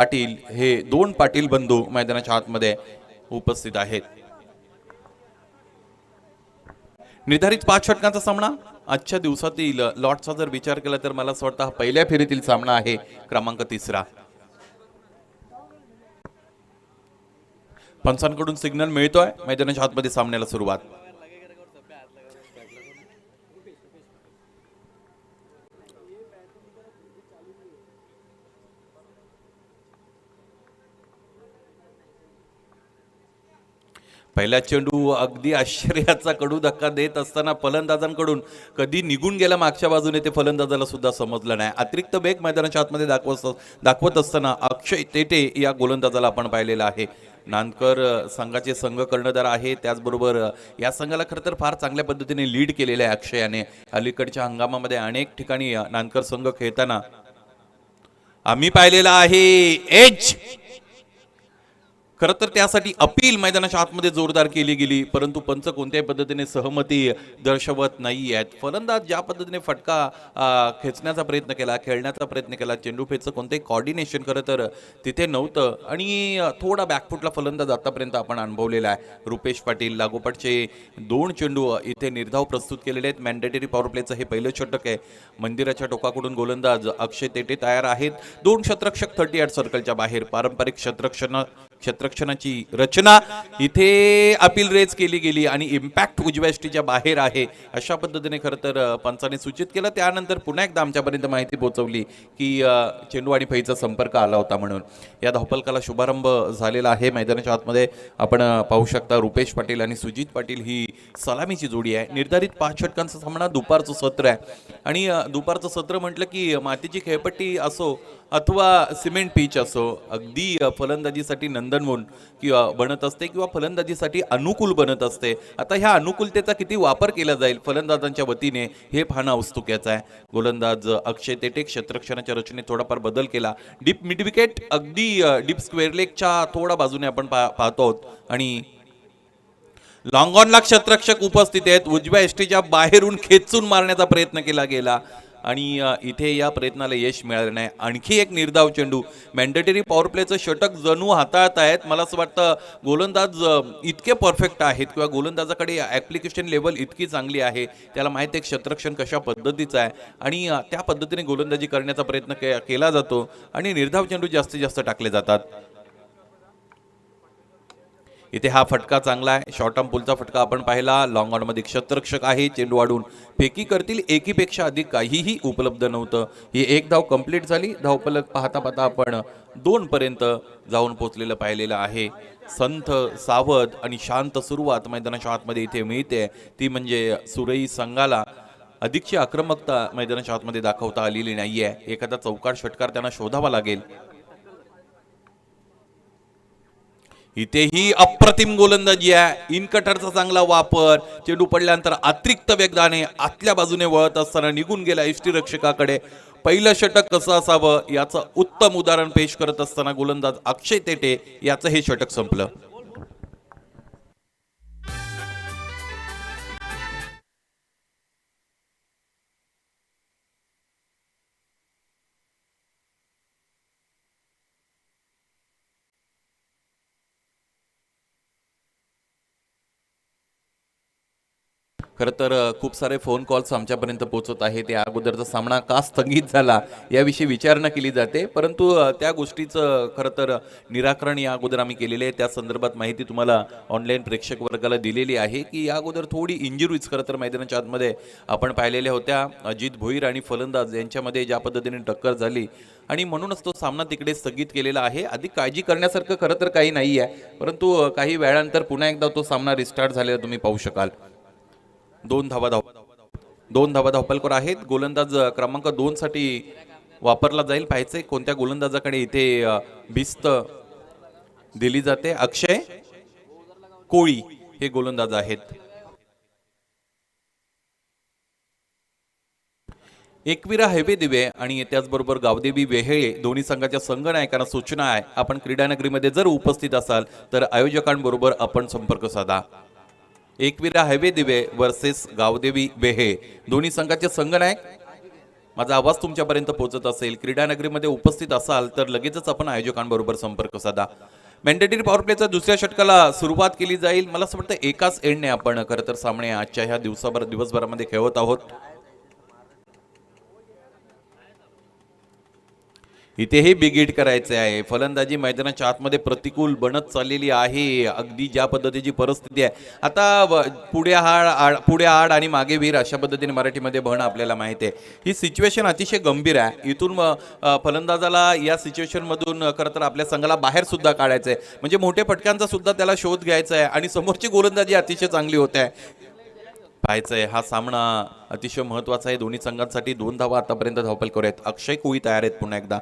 पाटील हे दोन पाटील बंधू मैदानाच्या आतमध्ये उपस्थित आहेत। निर्धारित 5 षटकांचा सामना आजच्या दिवसातील लॉटचा जर विचार केला तर मला असं वाटतं हा पहिल्या फेरीतील सामना आहे, क्रमांक 3. पंचांकडून सिग्नल मिळतोय, मैदानाच्या आतमध्ये सामन्याला सुरुवात। पहिला चेंडू अगदी आश्चर्याचा कडू धक्का देत असताना फलंदाजांकडून कधी निघून गेला मागच्या बाजूने ते फलंदाजाला सुद्धा समजलं नाही। अतिरिक्त वेग मैदानाच्या आतमध्ये दाखवत असताना अक्षय तेटे या गोलंदाजाला आपण पाहिलेला आहे। नांदकर संघाचे संघ कर्णधार आहे, त्याचबरोबर या संघाला खरं तर फार चांगल्या पद्धतीने लीड केलेलं आहे अक्षयाने। अलीकडच्या हंगामामध्ये अनेक ठिकाणी नांदकर संघ खेळताना आम्ही पाहिलेला आहे। एज खरं तर त्यासाठी अपील मैदानाच्या आतमध्ये जोरदार केली गेली, परंतु पंच कोणत्याही पद्धतीने सहमती दर्शवत नाही आहेत। फलंदाज ज्या पद्धतीने फटका खेचण्याचा प्रयत्न केला, खेळण्याचा प्रयत्न केला, चेंडू फेचं कोणतेही कॉर्डिनेशन खरं तर तिथे नव्हतं आणि थोडा बॅकफुटला फलंदाज आतापर्यंत आपण अनुभवलेला आहे। रुपेश पाटील लागोपाठचे 2 चेंडू इथे निर्धाव प्रस्तुत केलेले आहेत। मॅन्डेटरी पॉवर प्लेचं हे पहिलं षटक आहे। मंदिराच्या टोकाकडून गोलंदाज अक्षय तेटे तयार आहेत। 2 क्षेत्ररक्षक 38 सर्कलच्या बाहेर। पारंपरिक क्षेत्ररक्षणाची रचना इथे अपील रेज केली गेली आणि इम्पॅक्ट उजव्या यष्टीच्या बाहेर आहे अशा पद्धतीने खरं तर पंचाने सूचित केलं। त्यानंतर पुन्हा एकदा आमच्यापर्यंत माहिती पोहोचवली की चेंडू आणि फळीचा संपर्क आला होता म्हणून या धावफलकाला शुभारंभ झालेला आहे। मैदानाच्या आतमध्ये आपण पाहू शकता रुपेश पाटील आणि सुजित पाटील ही सलामीची जोडी आहे। निर्धारित 5 षटकांचा सामना, दुपारचं सत्र आहे आणि दुपारचं सत्र म्हटलं की मातीची खेळपट्टी असो अथवा सिमेंट पिच असो, अगदी फलंदाजीसाठी नंदनवन किंवा बनत असते किंवा फलंदाजीसाठी अनुकूल बनत असते। आता ह्या अनुकूलतेचा किती वापर केला जाईल फलंदाजांच्या वतीने हे पाहणं औत्सुक्याचं आहे। गोलंदाज अक्षय तेटे क्षेत्ररक्षणाच्या रचनेत थोडाफार बदल केला। डीप मिड विकेट अगदी डीप स्क्वेअर लेगच्या थोडा बाजूने आपण पाहतो आहोत आणि लॉंग ऑनला क्षेत्ररक्षक उपस्थित आहेत। उजव्या यष्टीच्या बाहेरून खेचून मारण्याचा प्रयत्न केला गेला आणि इथे या प्रयत्नाला यश मिळालं नाही। आणखी एक निर्धाव चेंडू, मॅन्डेटरी पॉवर प्लेचं षटक जणू हाताळत आहेत। मला असं वाटतं गोलंदाज इतके परफेक्ट आहेत किंवा गोलंदाजाकडे ॲप्लिकेशन लेवल इतकी चांगली आहे, त्याला माहिती आहे क्षेत्ररक्षण कशा पद्धतीचं आहे आणि त्या पद्धतीने गोलंदाजी करण्याचा प्रयत्न केला जातो आणि निर्धाव चेंडू जास्तीत जास्त टाकले जातात। इथे हा फटका चांगला आहे, शॉर्ट आर्म पुलचा फटका आपण पाहिला। लॉंग ऑन मध्ये क्षेत्ररक्षक आहे, चेंडू वाढून फेकी करतील, एकीपेक्षा अधिक काहीही उपलब्ध नव्हतं। ही एक धाव कंप्लीट झाली। धावफलक पाहता पाहता आपण 2 पर्यंत जाऊन पोहोचलेलं पाहिलेलं आहे। संथ, सावध आणि शांत सुरुवात मैदानाच्या आतमध्ये इथे मिळते, ती म्हणजे सुरई संघाला अधिकची आक्रमकता मैदानाच्या आतमध्ये दाखवता आलेली नाहीये। एखादा चौकार षटकार त्यांना शोधावा लागेल। इथेही अप्रतिम गोलंदाजी आहे, इन कटरचा चांगला वापर, चेंडू पडल्यानंतर अतिरिक्त वेगाने आतल्या बाजूने वळत असताना निघून गेला यष्टीरक्षकाकडे। पहिलं षटक कसं असावं याचं उत्तम उदाहरण पेश करत असताना गोलंदाज अक्षय तेटे याचं हे षटक संपलं। खरं तर खूप सारे फोन कॉल्स आमच्यापर्यंत पोहोचत आहेत। या अगोदरचा सामना का स्थगित झाला याविषयी विचारणा केली जाते, परंतु त्या गोष्टीचं खरं तर निराकरण या अगोदर आम्ही केलेले आहे। त्या संदर्भात माहिती तुम्हाला ऑनलाईन प्रेक्षक वर्गाला दिलेली आहे की या अगोदर थोडी इंजुरीज खरं तर मैदानाच्या आतमध्ये आपण पाहिलेल्या होत्या। अजित भोईर आणि फलंदाज यांच्यामध्ये ज्या पद्धतीने टक्कर झाली आणि म्हणूनच तो सामना तिकडे स्थगित केलेला आहे। अधिक काळजी करण्यासारखं खरं तर काही नाही आहे, परंतु काही वेळानंतर पुन्हा एकदा तो सामना रिस्टार्ट झालेला तुम्ही पाहू शकाल। 2 धावा धावपलकर आहेत। गोलंदाज क्रमांक 2 साठी वापरला जाईल, पाहायचंय कोणत्या गोलंदाजाकडे इथे भिस्त दिली जाते। अक्षय कोळी हे गोलंदाज आहेत। एकविरा हेवे दिवे आणि त्याचबरोबर गावदेवी वेहेळे दोन्ही संघाच्या संघनायकांना सूचना आहे, आपण क्रीडानगरीमध्ये जर उपस्थित असाल तर आयोजकांबरोबर आपण संपर्क साधा। एकविरा हेवे दिवे वर्सेस गावदेवी वेहे दोन्ही संघाचे संघनायक माझा आवाज तुमच्यापर्यंत पोहोचत असेल, क्रीडानगरीमध्ये उपस्थित असाल तर लगेचच आपण आयोजकांबरोबर संपर्क साधा. मॅन्डेटरी पॉवर प्लेच्या दुसऱ्या षटकाला सुरुवात केली जाईल. मला असं वाटतं एकाच एंडने आपण खरं तर सामने आजच्या ह्या दिवसभरामध्ये खेळत आहोत. इथेही बिग हिट करायचे आहे. फलंदाजी मैदानाच्या आतमध्ये प्रतिकूल बनत चाललेली आहे. अगदी ज्या पद्धतीची परिस्थिती आहे आता पुढे आड आणि मागे वीर अशा पद्धतीने मराठीमध्ये म्हण आपल्याला माहिती आहे. ही सिच्युएशन अतिशय गंभीर आहे. इथून फलंदाजाला या सिच्युएशन मधून खरं तर आपल्या संघाला बाहेर सुद्धा काढायचं आहे. म्हणजे मोठ्या फटक्यांचा सुद्धा त्याला शोध घ्यायचा आहे आणि समोरची गोलंदाजी अतिशय चांगली होते आहे. पाहायचंय हा सामना अतिशय महत्वाचा आहे दोन्ही संघांसाठी. 2 धावा आतापर्यंत धावपल करूयात. अक्षय कोळी तयार आहेत पुन्हा एकदा.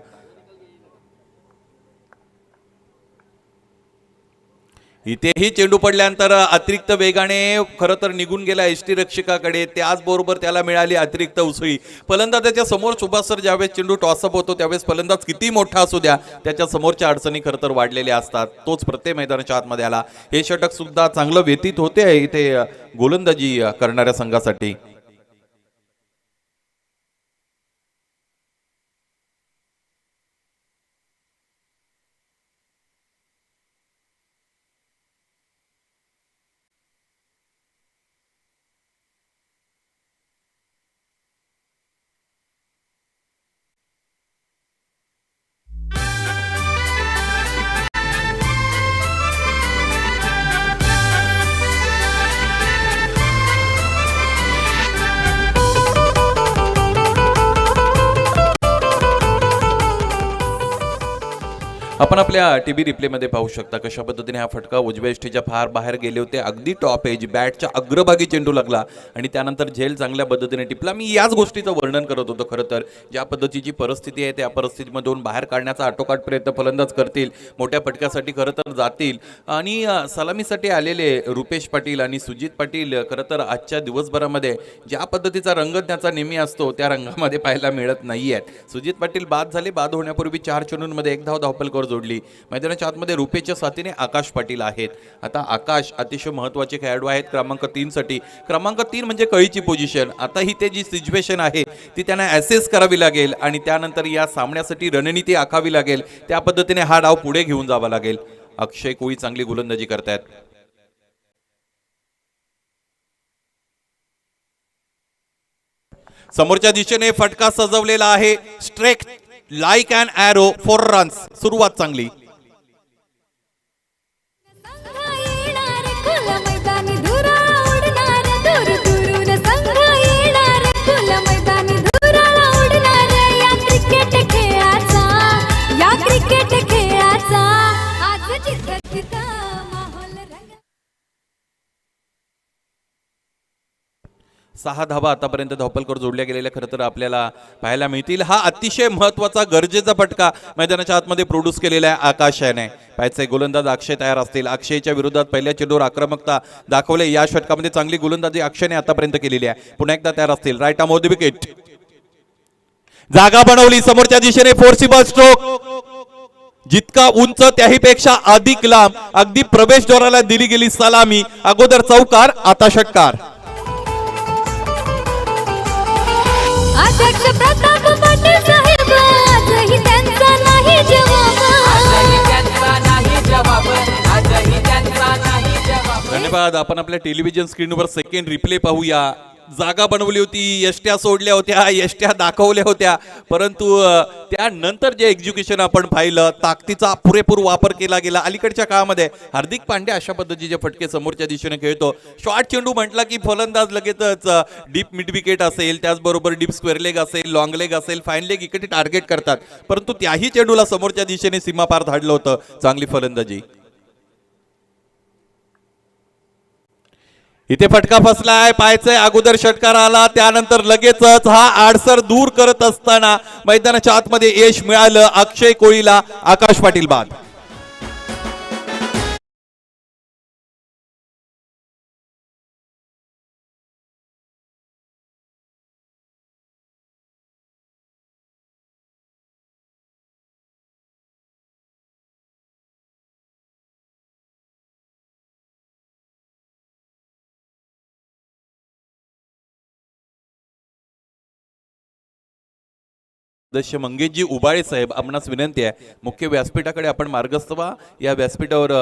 इथेही चेंडू पडल्यानंतर अतिरिक्त वेगाने खरं तर निघून गेला एसटी रक्षकाकडे. त्याचबरोबर त्याला मिळाली अतिरिक्त उसळी. फलंदाजाच्या समोर सुभाष ज्यावेळेस चेंडू टॉसअप होतो त्यावेळेस फलंदाज किती मोठा असू द्या त्याच्या समोरच्या अडचणी खरं तर वाढलेल्या असतात. तोच प्रत्येक मैदानाच्या आतमध्ये आला. हे षटक सुद्धा चांगलं व्यतीत होते इथे गोलंदाजी करणाऱ्या संघासाठी. आपण आपल्या टीव्ही रिप्लेमध्ये पाहू शकता कशा पद्धतीने हा फटका उजव्या एष्टीच्या फार बाहेर गेले होते. अगदी टॉप एज बॅटच्या अग्रभागी चेंडू लागला आणि त्यानंतर झेल चांगल्या पद्धतीने टिपला. मी याच गोष्टीचं वर्णन करत होतो. खरं तर ज्या पद्धतीची परिस्थिती आहे त्या परिस्थितीमधून बाहेर काढण्याचा आटोकाट प्रयत्न फलंदाज करतील. मोठ्या फटक्यासाठी खरं तर जातील आणि सलामीसाठी आलेले रुपेश पाटील आणि सुजित पाटील खरं तर आजच्या दिवसभरामध्ये ज्या पद्धतीचा रंग त्याचा नेहमी असतो त्या रंगामध्ये पाहायला मिळत नाही आहेत. सुजित पाटील बाद झाले. बाद होण्यापूर्वी 4 चेंडूंमध्ये 1 धाव धावपल कर जोडली. मैदानाच्या आतमध्ये रुपेच्या साथीने आकाश पाटील आहेत. आता आकाश अतिशय महत्त्वाचे खेळाडू आहेत क्रमांक 3 साठी. क्रमांक 3 म्हणजे कळीची पोझिशन. आता ही ते जी सिच्युएशन आहे ती त्यांना ॲसेस करावी लागेल आणि त्यानंतर या सामन्यासाठी रणनीती आखावी लागेल. त्या पद्धतीने हा डाव पुढे घेऊन जावा लागेल. अक्षय कोळी चांगली गोलंदाजी करतायत. समोरच्या दिशेने फटका सजवलेला आहे. Straight like an arrow 4 runs. सुरुवात चांगली. सहा धावा आतापर्यंत धावपलकर जोडल्या गेलेल्या खरं तर आपल्याला पाहायला मिळतील. हा अतिशय महत्वाचा गरजेचा फटका मैदानाच्या आतमध्ये प्रोड्यूस केलेला आहे आकाश याने. पाहायचंय गोलंदाज अक्षय तयार असतील. अक्षयच्या विरोधात पहिल्या चेंडूवर आक्रमकता दाखवले. या षटकामध्ये चांगली गोलंदाजी अक्षयने आतापर्यंत केलेली आहे. पुन्हा एकदा तयार असतील. Right arm off the wicket. जागा बनवली. समोरच्या दिशेने फोर्सिबल स्ट्रोक. जितका उंच त्याहीपेक्षा अधिक लांब. अगदी प्रवेशद्वाराला दिली गेली सलामी. अगोदर चौकार आता षटकार. अध्यक्ष प्रताप पाटील साहेब आजही त्यांचा नाही जवाब. धन्यवाद. आपण आपल्या टेलिव्हिजन स्क्रीनवर सेकंड रिप्ले पाहूया. जागा बनवली होती, यष्ट्या सोडल्या होत्या, यष्ट्या दाखवल्या होत्या, परंतु त्यानंतर जे एक्झिक्युशन आपण पाहिलं ताकदीचा पुरेपूर वापर केला गेला. अलीकडच्या काळामध्ये हार्दिक पांड्या अशा पद्धतीचे फटके समोरच्या दिशेने खेळतो. शॉर्ट चेंडू म्हटला की फलंदाज लगेचच डीप मिड विकेट असेल, त्याचबरोबर डीप स्क्वेअर लेग असेल, लॉंग लेग असेल, फाईन लेग इकडे टार्गेट करतात. परंतु त्याही चेंडूला समोरच्या दिशेने सीमापार धाडलं होतं. चांगली फलंदाजी. इथे फटका फसलाय. पाहायचंय अगोदर षटकार आला त्यानंतर लगेचच हा आडसर दूर करत असताना मैदानाच्या आतमध्ये यश मिळालं अक्षय कोळीला. आकाश पाटील बाद. सदस्य मंगेशजी उबाळे साहेब, आपणास विनंती आहे मुख्य व्यासपीठाकडे आपण मार्गस्थ व्हा. या व्यासपीठावर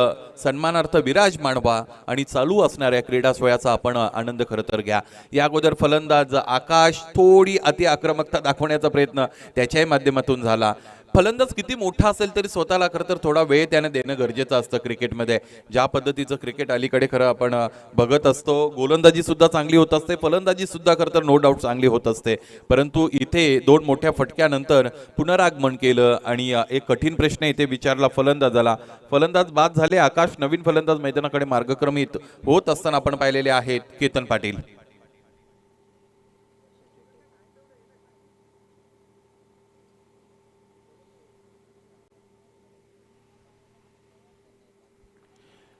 सन्मानार्थ विराज मांडवा आणि चालू असणाऱ्या क्रीडा सोहळ्याचा आपण आनंद खरं तर घ्या. या अगोदर फलंदाज आकाश थोडी अति आक्रमकता दाखवण्याचा प्रयत्न त्याच्याही माध्यमातून झाला. फलंदाज किती मोठा असेल तरी स्वतःला खरं तर थोडा वेळ त्याने देणं गरजेचं असतं क्रिकेटमध्ये. ज्या पद्धतीचं क्रिकेट अलीकडे खरं आपण बघत असतो, गोलंदाजी सुद्धा चांगली होत असते, फलंदाजी सुद्धा खरं तर नो डाऊट चांगली होत असते. परंतु इथे 2 मोठ्या फटक्यानंतर पुनरागमन केलं आणि एक कठीण प्रश्न इथे विचारला फलंदाजाला. फलंदाज बाद झाले. आकाश नवीन फलंदाज मैदानाकडे मार्गक्रमित होत असताना आपण पाहिलेले आहेत केतन पाटील.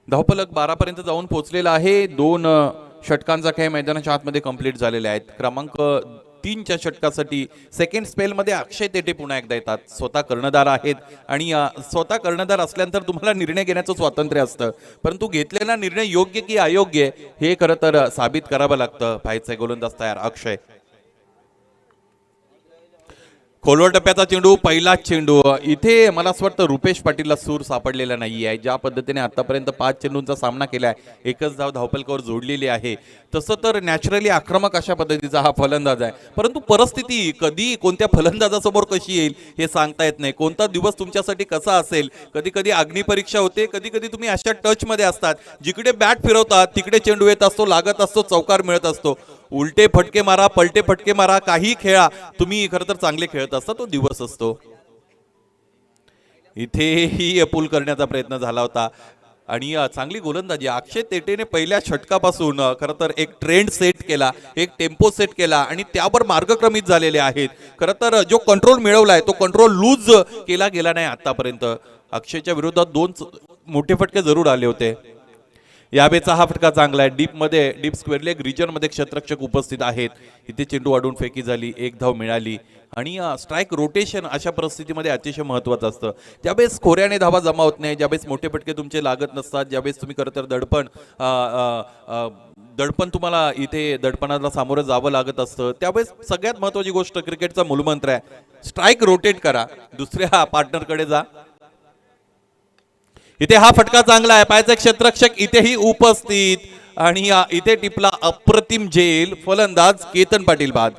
धावफलक 12 पर्यंत जाऊन पोहोचलेला आहे. 2 षटकांचा खेळ मैदानाच्या आतमध्ये कंप्लीट झालेले आहेत. क्रमांक 3च्या षटकासाठी सेकंड स्पेलमध्ये अक्षय तेटे पुन्हा एकदा येतात. स्वतः कर्णधार आहेत आणि स्वतः कर्णधार असल्यानंतर तुम्हाला निर्णय घेण्याचं स्वातंत्र्य असतं, परंतु घेतलेला निर्णय योग्य की अयोग्य हे खरं तर साबित करावं लागतं. पाहायचं गोलंदाज तयार अक्षय. खोलवर टप्प्याचा चेंडू, पहिला चेंडू. इथे मला असं वाटतं रुपेश पाटीलला सूर सापडलेला नाही आहे. ज्या पद्धतीने आतापर्यंत 5 चेंडूंचा सामना केला आहे, एकच धाव धावपलकावर जोडलेली आहे. तसं तर नॅचरली आक्रमक अशा पद्धतीचा हा फलंदाज आहे, परंतु परिस्थिती कधी कोणत्या फलंदाजासमोर कशी येईल हे सांगता येत नाही. कोणता दिवस तुमच्यासाठी कसा असेल. कधी कधी अग्निपरीक्षा होते, कधी कधी तुम्ही अशा टचमध्ये असतात जिकडे बॅट फिरवतात तिकडे चेंडू येत असतो, लागत असतो, चौकार मिळत असतो. उलटे फटके मारा, पलटे फटके मारा, काही खेळा, तुम्ही खरं तर चांगले खेळत असता, तो दिवस असतो. इथेही पूल करण्याचा प्रयत्न झाला होता आणि चांगली गोलंदाजी अक्षय तेटेने पहिल्या षटकापासून खरं तर एक ट्रेंड सेट केला, एक टेम्पो सेट केला आणि त्यावर मार्गक्रमित झालेले आहेत. खरं तर जो कंट्रोल मिळवलाय तो कंट्रोल लूज केला गेला नाही आतापर्यंत. अक्षयच्या विरोधात 2 मोठे फटके जरूर आले होते. यावेळेचा हा फटका चांगला आहे. डीप स्क्वेअर लेग रिजन मध्ये क्षेत्ररक्षक उपस्थित आहेत. इथे चेंडू वाढून फेकी झाली, 1 धाव मिळाली आणि स्ट्राईक रोटेशन अशा परिस्थितीमध्ये अतिशय महत्त्वाचं असतं. ज्यावेळेस खोऱ्याने धावा जमा होत नाही, ज्यावेळेस मोठे फटके तुमचे लागत नसतात, ज्यावेळेस तुम्ही खरं तर दडपण तुम्हाला इथे दडपणाला सामोरं जावं लागत असतं, त्यावेळेस सगळ्यात महत्त्वाची गोष्ट क्रिकेटचा मूलमंत्र आहे, स्ट्राईक रोटेट करा, दुसऱ्या पार्टनरकडे जा. इथे हा फटका चांगला आहे. पायाचा क्षेत्ररक्षक इथेही उपस्थित आणि इथे टिपला अप्रतिम झेल. फलंदाज केतन पाटील बाद.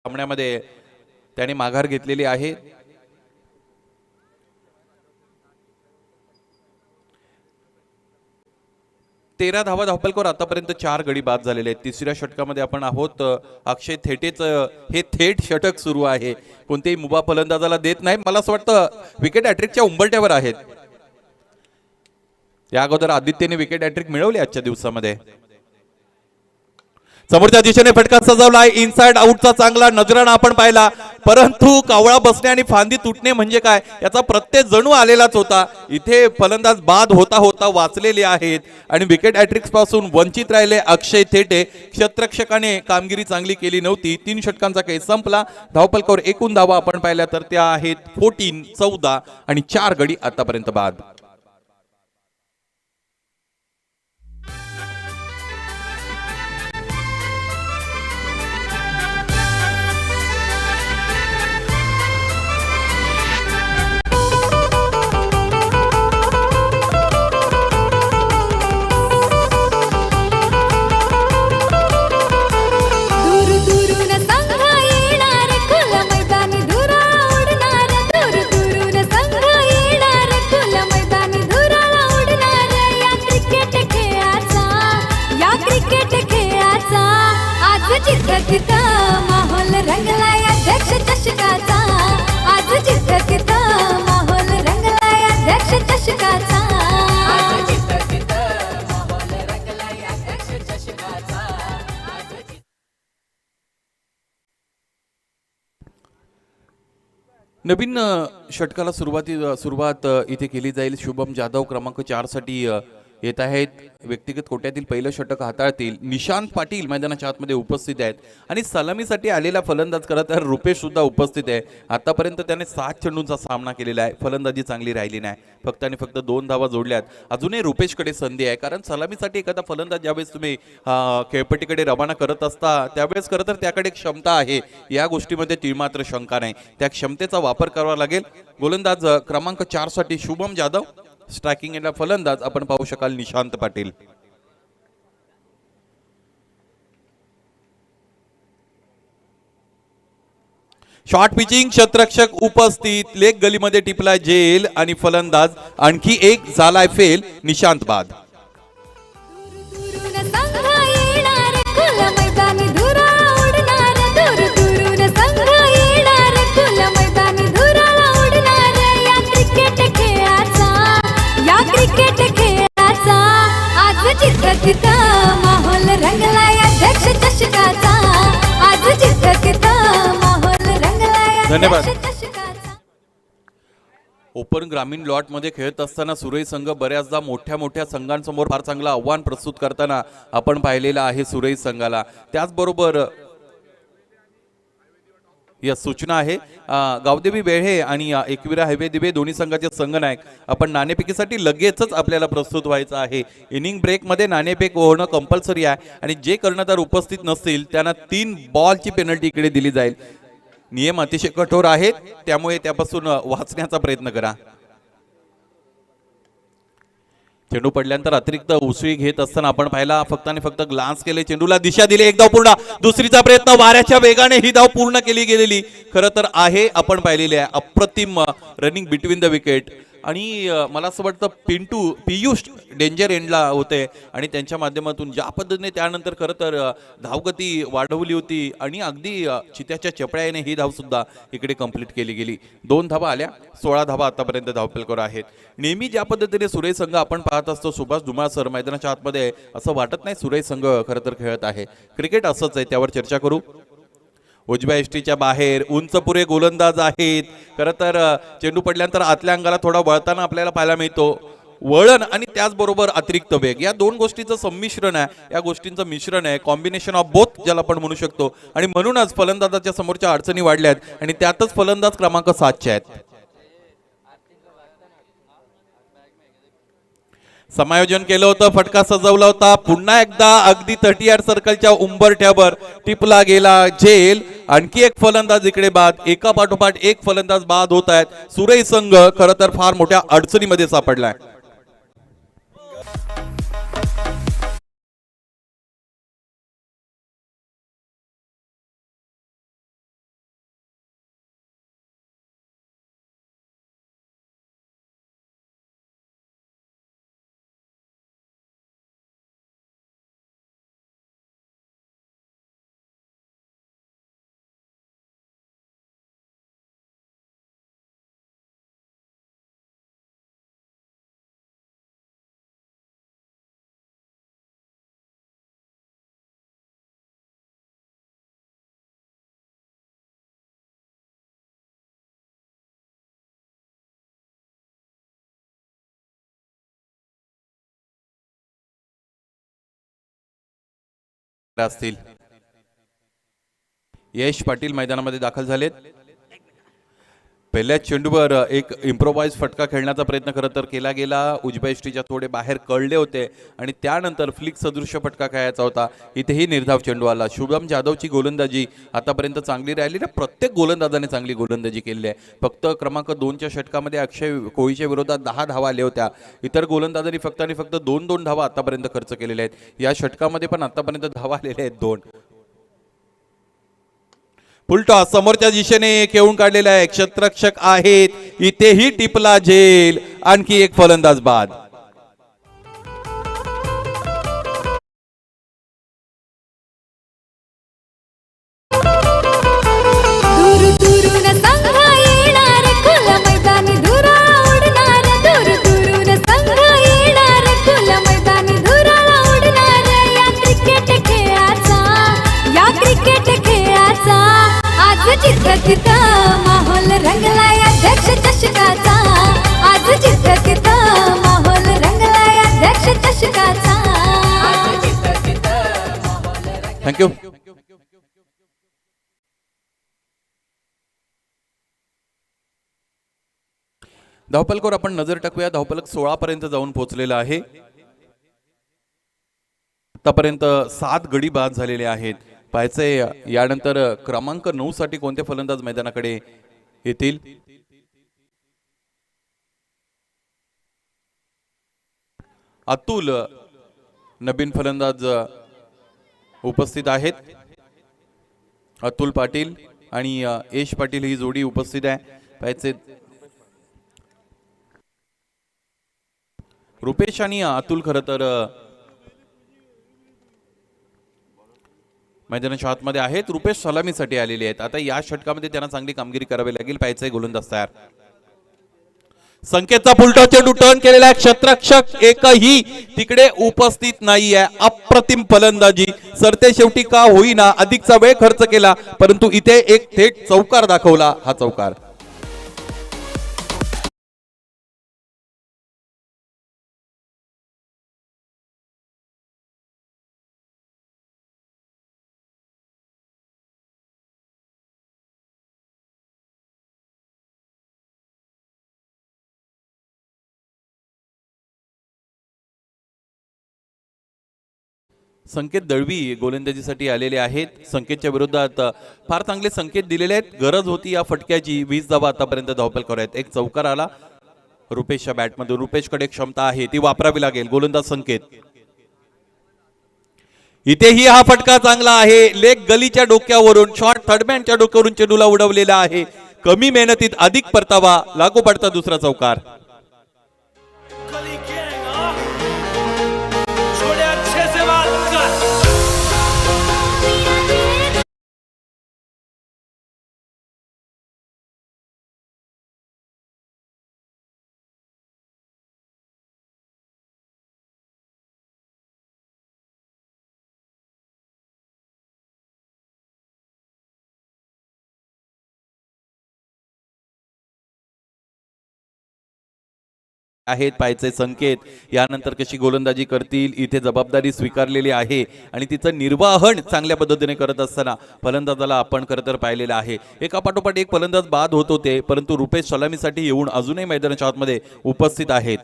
सामन्यामध्ये त्याने माघार घेतलेली आहे. तेरा धावा धावपलकावर आतापर्यंत 4 गडी बाद झालेले आहेत. तिसऱ्या षटकामध्ये आपण आहोत. अक्षय थेटेचं हे थेट षटक सुरू आहे. कोणतेही मुभा फलंदाजाला देत नाही. मला असं वाटतं विकेट हॅट्रिकच्या उंबरठ्यावर आहेत. या अगोदर आदित्यने विकेट हॅट्रिक मिळवली आजच्या दिवसामध्ये. समोरच्या दिशेने फटका सजवलाय, इनसाइड आउटचा चांगला नजराणा आपण पाहिला, परंतु कावळा बसणे आणि फांदी तुटणे म्हणजे काय याचा प्रत्येक जणू आलेलाच होता. इथे फलंदाज बाद होता होता वाचलेले आहेत आणि विकेट हॅट्रिक्स पासून वंचित राहिले अक्षय थेटे. क्षेत्ररक्षकाने कामगिरी चांगली केली नव्हती. 3 षटकांचा खेळ संपला. धावपलकावर एकूण धावा आपण पाहिल्या तर त्या आहेत 14, 14 आणि 4 गडी आतापर्यंत बाद. दूर दुरून संघ येणार खुल मैदानी धुराळा उडणार. दूर दुरून संघ येणार खुल मैदानी धुराळा उडणार. या क्रिकेट खेळाचा आज जिथं तिथं माहोल रंगलाय अध्यक्ष चषकाचा. आज जिथं तिथं माहोल रंगलाय अध्यक्ष चषकाचा. आज जिथं तिथं माहोल रंगलाय अध्यक्ष चषकाचा. नवीन षटकाला सुरुवात इथे केली जाईल. शुभम जाधव क्रमांक 4 साठी येत आहेत. व्यक्तिगत कोट्यातील पहिलं षटक हाताळतील. निशांत पाटील मैदानाच्या आतमध्ये उपस्थित आहेत आणि सलामीसाठी आलेला फलंदाज खरं तर रुपेश सुद्धा उपस्थित आहे. आतापर्यंत त्याने 7 चेंडूंचा सामना केलेला आहे. फलंदाजी चांगली राहिली नाही. फक्त आणि फक्त 2 धावा जोडल्यात. अजूनही रुपेशकडे संधी आहे, कारण सलामीसाठी एखादा फलंदाज ज्यावेळेस तुम्ही खेळपट्टीकडे रवाना करत असता त्यावेळेस खरं तर त्याकडे क्षमता आहे. या गोष्टीमध्ये ती मात्र शंका नाही. त्या क्षमतेचा वापर करावा लागेल. गोलंदाज क्रमांक 4 साठी शुभम जाधव. स्ट्रायकिंग एंडला फलंदाज आपण पाहू शकाल निशांत पाटील. शॉर्ट पिचिंग, क्षेत्ररक्षक उपस्थित. लेग गलीमध्ये टिपला जेल आणि फलंदाज आणखी एक झालाय फेल. निशांत बाद. दुरून संघ येणार खुल मैदानी धुराळा उडणार. दूर दुरून संघ येणार खुल मैदानी धुराळा उडणार. या क्रिकेट खेळाचा आज जिथं तिथं माहोल रंगलाय अध्यक्ष चषकाचा. आज जिथं तिथं माहोल रंगलाय धन्यवाद. अध्यक्ष चषकाचा. ओपन ग्रामीण लॉट मध्ये खेळत असताना सुरई संघ बऱ्याचदा मोठ्या मोठ्या संघांसमोर फार चांगलं आव्हान प्रस्तुत करताना आपण पाहिलेलं आहे सुरई संघाला. त्याचबरोबर या सूचना आहे गावदेवी बेळे आणि एकविरा हेवे दिवे दोन्ही संघाचे संघनायक आपण नाणेफेकीसाठी लगेचच आपल्याला प्रस्तुत व्हायचं आहे. इनिंग ब्रेकमध्ये नाणेफेक होणं कंपल्सरी आहे आणि जे कर्णधार उपस्थित नसतील त्यांना 3 बॉलची पेनल्टी इकडे दिली जाईल. नियम अतिशय कठोर आहेत, त्यामुळे त्यापासून वाचण्याचा प्रयत्न करा. चेंडू पडल्यानंतर अतिरिक्त उसळी घेत असताना आपण पाहिला फक्त आणि फक्त ग्लान्स केले, चेंडूला दिशा दिली. एक धाव पूर्ण. दुसरीचा प्रयत्न वाऱ्याच्या वेगाने ही धाव पूर्ण केली गेलेली खरं तर आहे. आपण पाहिलेली आहे अप्रतिम रनिंग बिटवीन द विकेट आणि मला असं वाटतं पियुष डेंजर एंडला होते आणि त्यांच्या माध्यमातून ज्या पद्धतीने त्यानंतर खरं तर धावगती वाढवली होती आणि अगदी चित्याच्या चपळ्याने ही धाव सुद्धा इकडे कंप्लीट केली गेली. 2 धावा आल्या. 16 धावा आतापर्यंत धावफलकावर आहेत. नेहमी ज्या पद्धतीने सुरई संघ आपण पाहत असतो सुभाष धुमाळ सर मैदानाच्या आतमध्ये असं वाटत नाही सुरई संघ खरं तर खेळत आहे. क्रिकेट असंच आहे, त्यावर चर्चा करू. उजव्या एसटीच्या बाहेर उंच पुरे गोलंदाज आहेत. खरं तर चेंडू पडल्यानंतर आतल्या अंगाला थोडा वळताना आपल्याला पाहायला मिळतो. वळण आणि त्याचबरोबर अतिरिक्त वेग या 2 गोष्टींचं संमिश्रण आहे. या गोष्टींचं मिश्रण आहे, कॉम्बिनेशन ऑफ बोथ ज्याला आपण म्हणू शकतो. आणि म्हणूनच फलंदाजाच्या समोरच्या अडचणी वाढल्यात आणि त्यातच फलंदाज क्रमांक 7 चे आहेत. समायोजन केलं होतं, फटका सजवला होता. पुन्हा एकदा अगदी 30 यार्ड सर्कलच्या उंबरठ्यावर टिपला गेला झेल. आणखी एक फलंदाज इकडे बाद. एका पाठोपाठ एक फलंदाज बाद होत आहेत. सुरई संघ खरं तर फार मोठ्या अडचणीमध्ये सापडलाय. असतील. यश पाटील मैदानामध्ये दाखल झालेत. पहिल्या चेंडूवर एक इम्प्रोवाइज फटका खेळण्याचा प्रयत्न खरं तर केला गेला. उजव्या यष्टीच्या थोडे बाहेर कळले होते आणि त्यानंतर फ्लिक सदृश्य फटका खेळायचा होता. इथेही निर्धाव चेंडू आला. शुभम जाधवची गोलंदाजी आतापर्यंत चांगली राहिली ना. प्रत्येक गोलंदाजाने चांगली गोलंदाजी केली आहे. फक्त क्रमांक 2च्या षटकामध्ये अक्षय कोळीच्या विरोधात 10 धावा आल्या होत्या. इतर गोलंदाजांनी फक्त आणि फक्त 2-2 धावा आतापर्यंत खर्च केलेल्या आहेत. या षटकामध्ये पण आतापर्यंत धावा आलेल्या आहेत 2. फुलटॉस समोरच्या दिशेने खेळून काढलेला आहे. क्षेत्ररक्षक आहेत. इथेही टिपला झेल. आणखी एक फलंदाज बाद. दूर दूरून संघ येणार खुल मैदानी धुराळा उडणार. दूर दूरून संघ येणार खुल मैदानी धुराळा उडणार. या क्रिकेट खेळाचा आज जिथं तिथं माहोल रंगलाय अध्यक्ष चषकाचा. आज जिथं तिथं माहोल रंगलाय अध्यक्ष चषकाचा. थँक्यू. धावपलकावर आपण नजर टाकूया. धावपलक 16 पर्यंत जाऊन पोहोचलेला आहे. आतापर्यंत 7 गडी बाद झालेले आहेत. पाहायचे यानंतर क्रमांक 9 साठी कोणते फलंदाज मैदानाकडे येतील. अतुल नवीन फलंदाज उपस्थित आहेत. अतुल पाटील आणि यश पाटील ही जोडी उपस्थित आहे. पाहायचे रुपेश आणि अतुल खरं तर मैदानाच्या आतमध्ये आहेत. रुपेश सलामीसाठी आलेले आहेत. आता या षटकामध्ये त्यांना चांगली कामगिरी करावी लागेल. पाहायचंय गोलंदाज तयार. संकेतचा फुलटॉस चेंडू टर्न केलेला आहे. क्षेत्ररक्षक एकही तिकडे उपस्थित नाहीये. अप्रतिम फलंदाजी. सरते शेवटी का होईना अधिकचा वेळ खर्च केला परंतु इथे एक थेट चौकार दाखवला. हा चौकार संकेत दळवी गोलंदाजीसाठी आलेले आहेत. संकेतच्या विरोधात फार चांगले संकेत दिलेले आहेत. गरज होती या फटक्याची. 20 धावा आतापर्यंत धावपल आहेत. एक चौकार आला रुपेशच्या बॅटमधून. रुपेशकडे क्षमता आहे ती वापरावी लागेल. गोलंदाज संकेत. इथेही हा फटका चांगला आहे. लेग गलीच्या डोक्यावरून शॉर्ट थर्डमॅनच्या डोक्यावरून चेंडूला उडवलेला आहे. कमी मेहनतीत अधिक परतावा. लागू पडता दुसरा चौकार. आहेत. पाहायचे संकेत यानंतर कशी गोलंदाजी करतील. इथे जबाबदारी स्वीकारलेली आहे आणि तिचं निर्वाहन चांगल्या पद्धतीने करत असताना फलंदाजाला आपण खरं तर पाहिलेलं आहे. एका पाठोपाठ एक फलंदाज बाद होत होते परंतु रुपेश सलामीसाठी येऊन अजूनही मैदानाच्या आतमध्ये उपस्थित आहेत.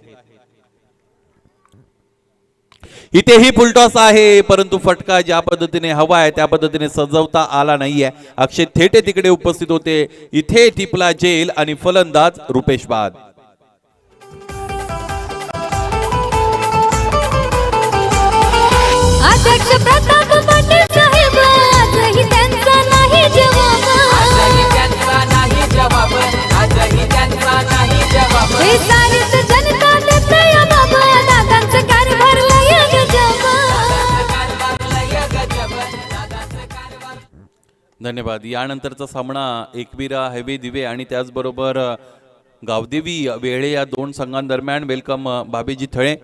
इथेही फुलटॉस आहे परंतु फटका ज्या पद्धतीने हवा आहे त्या पद्धतीने सजवता आला नाहीये. अक्षय थेटे तिकडे उपस्थित होते. इथे टिपला जेल आणि फलंदाज रुपेश बाद. अध्यक्ष प्रताप पाटील साहेब आजही त्यांचा नाही जवाब. हे सारीच जनता देते या बाबा. दादांचं कारभार लय गजब. धन्यवाद. यानंतरचा सामना एकविरा हेवे दिवे आणि त्याचबरोबर गावदेवी वेळे या 2 संघांदरम्यान. वेलकम बाबीजी थळे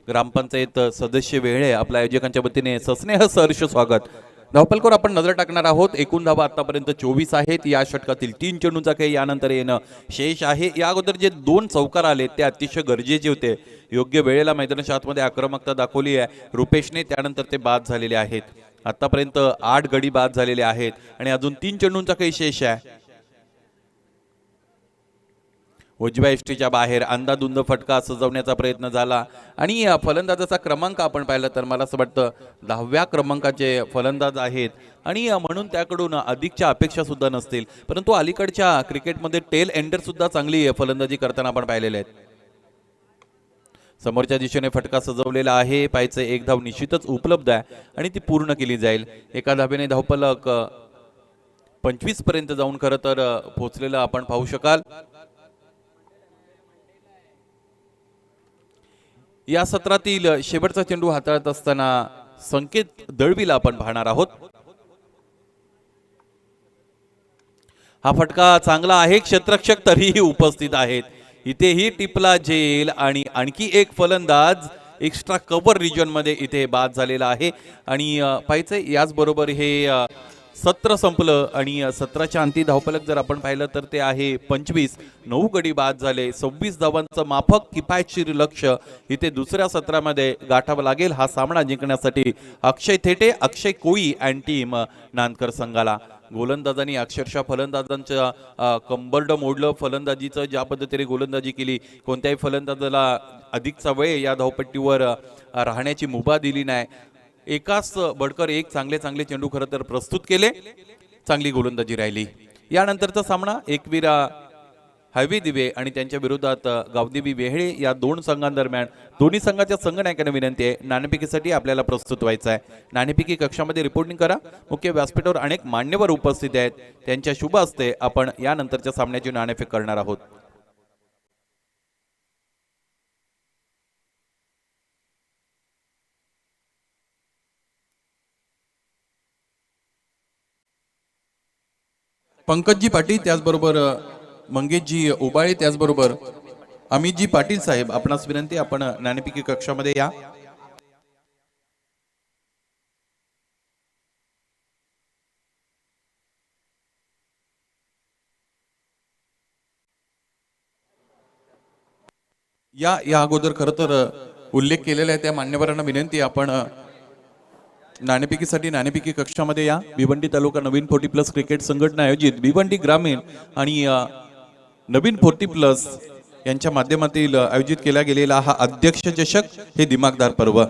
ग्रामपंचायत सदस्य वेळे. आपल्या आयोजकांच्या वतीने सस्नेह सहर्ष स्वागत. धावपलकावर आपण नजर टाकणार आहोत. एकूण धावा आतापर्यंत 24 आहेत. या षटकातील 3 चेंडूंचा खेळ यानंतर येणं शेष आहे. या अगोदर जे 2 चौकार आले ते अतिशय गरजेचे होते. योग्य वेळेला मैदानाच्या आतमध्ये आक्रमकता दाखवली आहे रुपेशने. त्यानंतर ते बाद झालेले आहेत. आतापर्यंत 8 गडी बाद झालेले आहेत आणि अजून 3 चेंडूंचा काही शेष आहे. उजव्या यष्टीच्या बाहेर अंदाधुंद फटका सजवण्याचा प्रयत्न झाला आणि फलंदाजाचा क्रमांक आपण पाहिला तर मला असं वाटतं 10व्या क्रमांकाचे फलंदाज आहेत आणि म्हणून त्याकडून अधिकच्या अपेक्षा सुद्धा नसतील. परंतु अलीकडच्या क्रिकेटमध्ये टेल एंडर सुद्धा चांगली फलंदाजी करताना आपण पाहिलेले आहेत. समोरच्या दिशेने फटका सजवलेला आहे. पायचे एक धाव निश्चितच उपलब्ध आहे आणि ती पूर्ण केली जाईल. एका धावेने धावफलक 25 पर्यंत जाऊन खरं तर पोहोचलेलं आपण पाहू शकाल. या सत्रातील शेवटचा चेंडू हाताळत असताना संकेत दळवीला आपण पाहणार आहोत. हा फटका चांगला आहे. क्षेत्ररक्षक तरीही उपस्थित आहेत. इथेही टिपला जेल आणि आणखी एक फलंदाज एक्स्ट्रा कव्हर रिजन मध्ये इथे बाद झालेला आहे आणि पाहिजे याचबरोबर हे सत्र संपलं आणि सत्राच्या अंती धावफलक जर आपण पाहिलं तर ते आहे 25. 9 गडी बाद झाले. 26 धावांचं माफक किफायतशीर लक्ष इथे दुसऱ्या सत्रामध्ये गाठावं लागेल हा सामना जिंकण्यासाठी. अक्षय थेटे, अक्षय कोळी अँड टीम नांदकर संघाला. गोलंदाजांनी अक्षरशः फलंदाजांचं कंबरड मोडलं. फलंदाजीचं ज्या पद्धतीने गोलंदाजी केली, कोणत्याही फलंदाजाला अधिकचा वेळ या धावपट्टीवर राहण्याची मुभा दिली नाही. एकाच बडकर एक चांगले चेंडू खरं तर प्रस्तुत केले. चांगली गोलंदाजी राहिली. यानंतरचा सामना एकवीरा हॅवी दिवे आणि त्यांच्या विरोधात गावदेवी वेहळे या दोन संघांदरम्यान. दोन्ही संघाच्या संघनायकांना विनंती आहे नाणेफेकीसाठी आपल्याला प्रस्तुत व्हायचं आहे. नाणेफेकी कक्षामध्ये रिपोर्टिंग करा. मुख्य व्यासपीठावर अनेक मान्यवर उपस्थित आहेत. त्यांच्या शुभ हस्ते आपण यानंतरच्या सामन्याची नाणेफेक करणार आहोत. पंकजजी पाटील, त्याचबरोबर मंगेशजी उबाळे, त्याचबरोबर अमितजी पाटील साहेब, आपणास विनंती आपण नाणेफेकी कक्षामध्ये या. या अगोदर खरं तर उल्लेख केलेला आहे त्या मान्यवरांना विनंती आपण नाणेफेकीसाठी नाणेफेकी कक्षामध्ये या. भिवंडी तालुका नवीन 40+ क्रिकेट संघटना आयोजित भिवंडी ग्रामीण आणि नवीन 40+ यांच्या माध्यमातील आयोजित केला गेलेला हा अध्यक्ष चषक हे दिमागदार पर्व.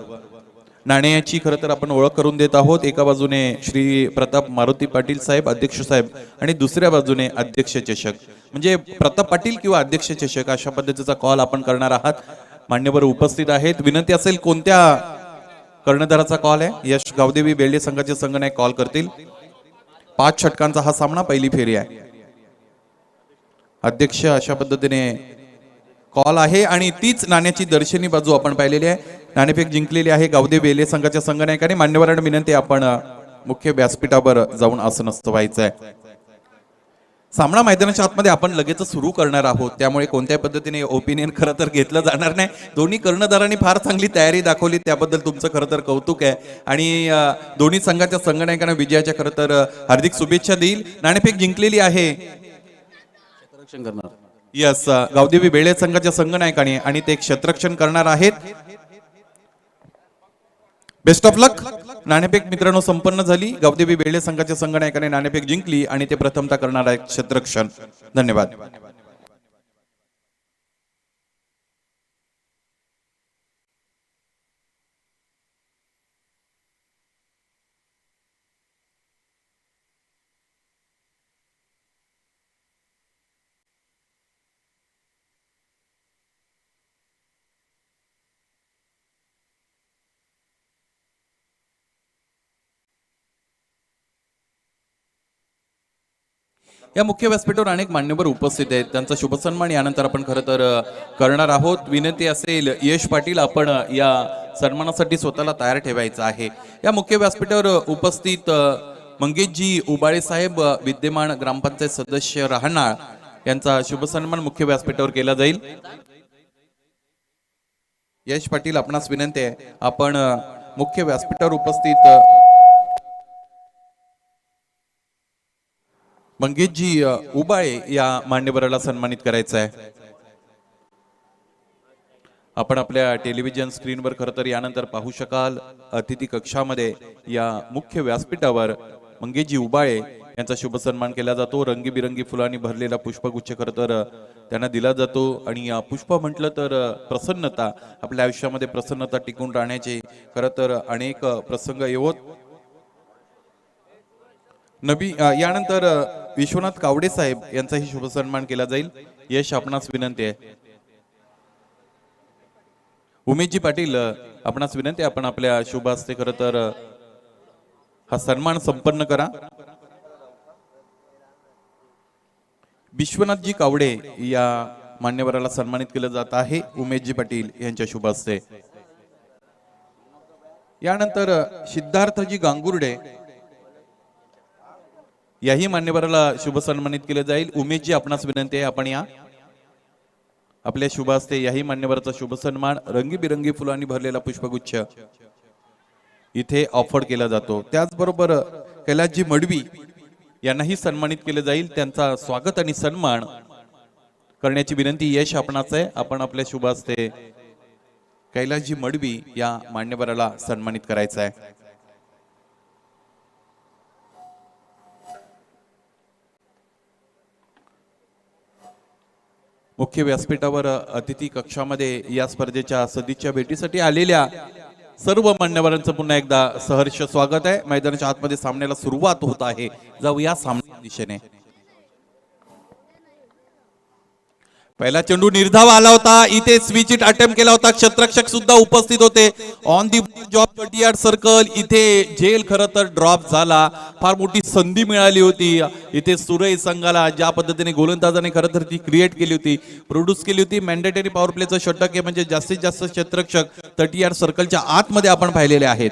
नाण्याची खरं तर आपण ओळख करून देत आहोत. एका बाजूने श्री प्रताप मारुती पाटील साहेब अध्यक्ष साहेब आणि दुसऱ्या बाजूने अध्यक्ष चषक, म्हणजे प्रताप पाटील किंवा अध्यक्ष चषक अशा पद्धतीचा कॉल आपण करणार आहात. मान्यवर उपस्थित आहेत. विनंती असेल कोणत्या कर्णधाराचा कॉल आहे? यश गावदेवी बेल्डे संघाचे संघनायक कॉल करतील. 5 षटकांचा हा सामना, पहिली फेरी आहे. अध्यक्ष अशा पद्धतीने कॉल आहे आणि तीच नाण्याची दर्शनी बाजू आपण पाहिलेली आहे. नाणेफेक जिंकलेली आहे गावदेवी बेल्डे संघाच्या संघनायकाने. मान्यवरांना विनंती आपण मुख्य व्यासपीठावर जाऊन आसनस्थ व्हायचं आहे. सामना मैदानाच्या आतमध्ये आपण लगेच सुरू करणार आहोत, त्यामुळे कोणत्याही पद्धतीने ओपिनियन खरं तर घेतलं जाणार नाही. दोन्ही कर्णधारांनी फार चांगली तयारी दाखवली, त्याबद्दल तुमचं खरं तर कौतुक आहे आणि दोन्ही संघाच्या संघनायकांना विजयाच्या खरं तर हार्दिक शुभेच्छा देईल. नाणेफेक जिंकलेली आहे यस गावदेवी बेल्डे संघाच्या संघनायकाने आणि ते क्षेत्ररक्षण करणार आहेत. बेस्ट ऑफ लक. नाणेफेक मित्रांनो संपन्न झाली. गावदेवी बेल्डे संघाच्या संघनायकाने नाणेफेक जिंकली आणि ते प्रथमतः करणार आहेत क्षेत्ररक्षण. धन्यवाद. या मुख्य व्यासपीठावर अनेक मान्यवर उपस्थित आहेत. त्यांचा शुभसन्मान यानंतर आपण खरं तर करणार आहोत. विनंती असेल यश पाटील, आपण या सन्मानासाठी स्वतःला तयार ठेवायचं आहे. या मुख्य व्यासपीठावर उपस्थित मंगेशजी उबाळे साहेब, विद्यमान ग्रामपंचायत सदस्य राहणार, यांचा शुभसन्मान मुख्य व्यासपीठावर केला जाईल. यश पाटील, आपणास विनंती आहे आपण मुख्य व्यासपीठावर उपस्थित मंगेशजी उबाळे या मान्यवराला सन्मानित करायचं आहे. आपण आपल्या टेलिव्हिजन स्क्रीनवर खरं तर यानंतर पाहू शकाल अतिथी कक्षामध्ये या मुख्य व्यासपीठावर मंगेशजी उबाळे यांचा शुभ सन्मान केला जातो. रंगीबिरंगी फुलांनी भरलेला पुष्पगुच्छ खरं तर त्यांना दिला जातो आणि पुष्प म्हटलं तर प्रसन्नता, आपल्या आयुष्यामध्ये प्रसन्नता टिकून राहण्याचे खरं तर अनेक प्रसंग येवोत. यानंतर विश्वनाथ कावडे साहेब यांचाही शुभ सन्मान केला जाईल. यश आपणास विनंती आहे. उमेशजी पाटील आपणास विनंती आहे, आपण आपल्या शुभ हस्ते खरं तर हा सन्मान संपन्न करा. विश्वनाथजी कावडे या मान्यवराला सन्मानित केलं जात आहे उमेशजी पाटील यांच्या शुभ हस्ते. यानंतर सिद्धार्थजी गांगुर्डे याही मान्यवराला शुभ सन्मानित केले जाईल. उमेशजी आपणास विनंती आहे, आपण या आपल्या शुभ हस्ते याही मान्यवराचा शुभ सन्मान रंगीबिरंगी फुलांनी भरलेला पुष्पगुच्छ इथे ऑफर केला जातो. त्याचबरोबर कैलासजी मडवी यांनाही सन्मानित केले जाईल. त्यांचा स्वागत आणि सन्मान करण्याची विनंती यश आपणास आहे. आपण आपल्या शुभ हस्ते कैलासजी मडवी या मान्यवराला सन्मानित करायचं आहे. मुख्य व्यासपीठावर अतिथी कक्षामध्ये या स्पर्धेच्या सदिच्छा भेटीसाठी आलेल्या सर्व मान्यवरांचं पुन्हा एकदा सहर्ष स्वागत आहे. मैदानाच्या आतमध्ये सामन्याला सुरुवात होत आहे. जाऊया सामन्याच्या दिशेने. पहिला चेंडू निर्धाव आला होता. इथे स्विच इट अटेम्प्ट केला होता. क्षेत्ररक्षक सुद्धा उपस्थित होते. On the job 30 yard circle. इथे झेल खरं तर ड्रॉप झाला. फार मोठी संधी मिळाली होती इथे सुरई संघाला. ज्या पद्धतीने गोलंदाजाने खरं तर ती क्रिएट केली होती, प्रोड्यूस केली होती. मॅन्डेटरी पॉवर प्लेचं षटक आहे, म्हणजे जास्तीत जास्त क्षेत्ररक्षक 30 यार्ड सर्कलच्या आतमध्ये आपण पाहिलेले आहेत.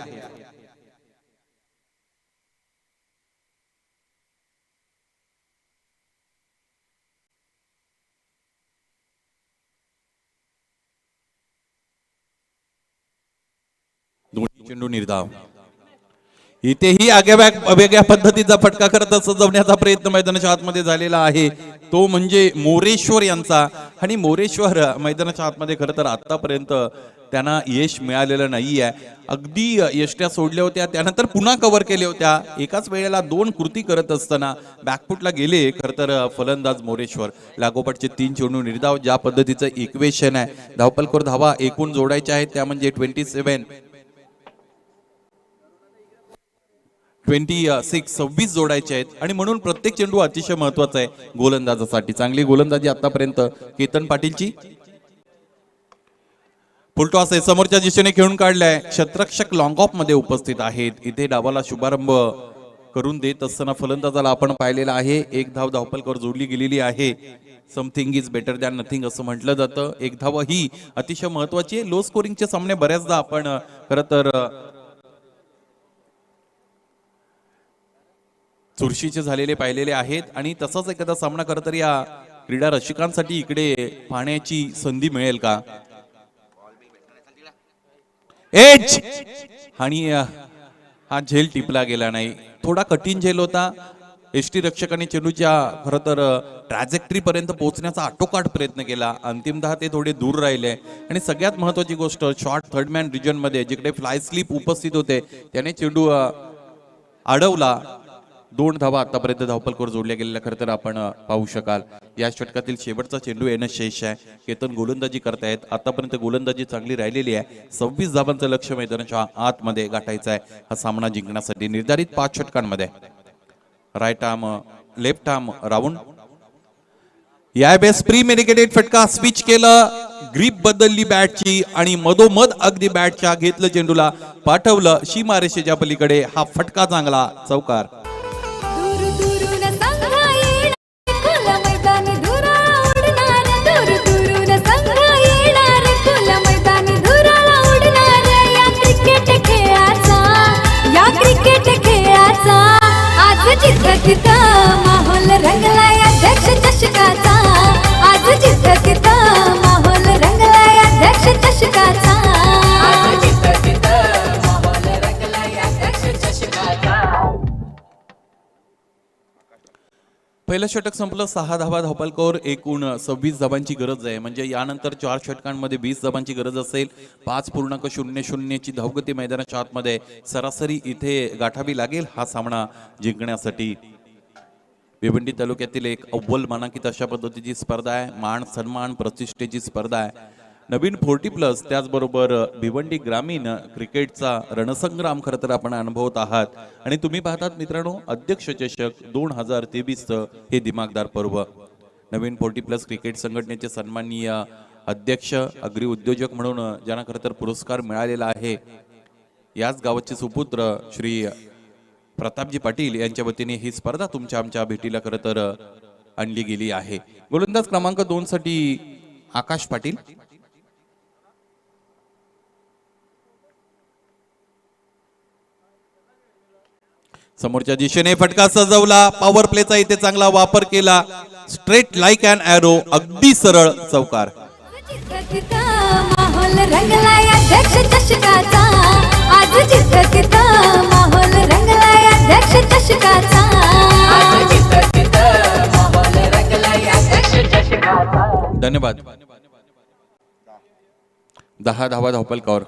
दोन्ही चेंडू निर्धाव. इथेही वेगळ्या पद्धतीचा फटका करत सजवण्याचा प्रयत्न मैदानाच्या आतमध्ये झालेला आहे, तो म्हणजे मोरेश्वर यांचा. आणि मोरेश्वर मैदानाच्या आतमध्ये खरं तर आतापर्यंत त्यांना यश मिळालेलं नाही आहे. अगदी यष्ट्या सोडल्या होत्या, त्यानंतर पुन्हा कव्हर केल्या होत्या. एकाच वेळेला 2 कृती करत असताना बॅकफुटला गेले खरं तर फलंदाज मोरेश्वर. लागोपाठचे 3 चेंडू निर्धाव. ज्या पद्धतीचं इक्वेशन आहे, धावपलकर धावा एकूण जोडायच्या आहेत त्या म्हणजे 26 जोडायचे आहेत. आणि म्हणून प्रत्येक चेंडू अतिशय महत्वाचा आहे गोलंदाजासाठी. चांगली गोलंदाजी आतापर्यंत केतन पाटीलची. फुलटॉस आहे, समोरच्या दिशेने खेळून काढलाय. क्षेत्ररक्षक लॉंग ऑफ मध्ये उपस्थित आहेत. इथे डावाला शुभारंभ करून देत असताना फलंदाजाला आपण पाहिलेला आहे. 1 धाव धावपलकर जोडली गेलेली आहे. Something is better than nothing असं म्हटलं जातं. 1 धाव ही अतिशय महत्वाची आहे. लो स्कोरिंगचे सामने बऱ्याचदा आपण खरं तर चुरशीचे झालेले पाहिलेले आहेत. आणि तसाच एखादा सामना खरं तर या क्रीडा रसिकांसाठी इकडे पाहण्याची संधी मिळेल का. एज आणि हा झेल टिपला गेला नाही. थोडा कठीण झेल होता. एसटी रक्षकांनी चेंडूच्या खरं तर ट्रॅजेक्टरी पर्यंत पोहोचण्याचा आटोकाट प्रयत्न केला. अंतिमतः ते थोडे दूर राहिले. आणि सगळ्यात महत्वाची गोष्ट, शॉर्ट थर्ड मॅन रिजन मध्ये जिकडे फ्लाय स्लिप उपस्थित होते त्याने चेंडू अडवला. 2 धावा आतापर्यंत धावपलकर जोडल्या गेलेल्या खरं तर आपण पाहू शकाल. या षटकातील शेवटचा चेंडू येणं शेष आहे. केतन गोलंदाजी करतायत. आतापर्यंत गोलंदाजी चांगली राहिलेली आहे. 26 धावांचं लक्ष्य मैदानाच्या आतमध्ये गाठायचं आहे हा सामना जिंकण्यासाठी. निर्धारित 5 षटकांमध्ये right arm left arm round. यावेळेस प्री मेडिकेटेड फटका स्विच केलं. ग्रीप बदलली बॅटची आणि मधोमध अगदी बॅटच्या घेतलं, चेंडूला पाठवलं सीमारेषेच्या पलीकडे. हा फटका चांगला, चौकार. माहोल रंगलाय अध्यक्ष चषकाचा. आज माहोल रंगलाय अध्यक्ष चषकाचा. पहिलं षटक संपलं, 6 धावा धावपलकर, एकूण 26 धावांची गरज आहे. म्हणजे यानंतर 4 षटकांमध्ये 20 धावांची गरज असेल. 5.00 ची धावगती मैदानाच्या आतमध्ये सरासरी इथे गाठावी लागेल हा सामना जिंकण्यासाठी. भिवंडी तालुक्यातील एक अव्वल मानांकित अशा पद्धतीची स्पर्धा आहे. मान सन्मान प्रतिष्ठेची स्पर्धा आहे. नवीन 40+ त्याचबरोबर भिवंडी ग्रामीण क्रिकेटचा रणसंग्राम खरं तर आपण अनुभवत आहात. आणि तुम्ही पाहतात मित्रांनो, अध्यक्ष चषक 2023 हे दिमागदार पर्व. नवीन 40+ क्रिकेट संघटनेचे सन्माननीय अध्यक्ष, अग्री उद्योजक म्हणून ज्यांना खरं तर पुरस्कार मिळालेला आहे, याच गावाचे सुपुत्र श्री प्रतापजी पाटील यांच्या वतीने ही स्पर्धा तुमच्या आमच्या भेटीला खरं तर आणली गेली आहे. गोलंदाज क्रमांक 2 साठी आकाश पाटील. समोरच्या दिशेने फटका सजवला, पॉवर प्लेचा इथे चांगला वापर केला, स्ट्रेट लाईक अँड एरो, अगदी सरळ चौकार. माहोल रंगलाय अध्यक्ष चषकाचा, आज जिथं तिथं माहोल रंगलाय अध्यक्ष चषकाचा, आज जिथं तिथं माहोल रंगलाय अध्यक्ष चषकाचा. धन्यवाद. 10 धावा धावपलकर.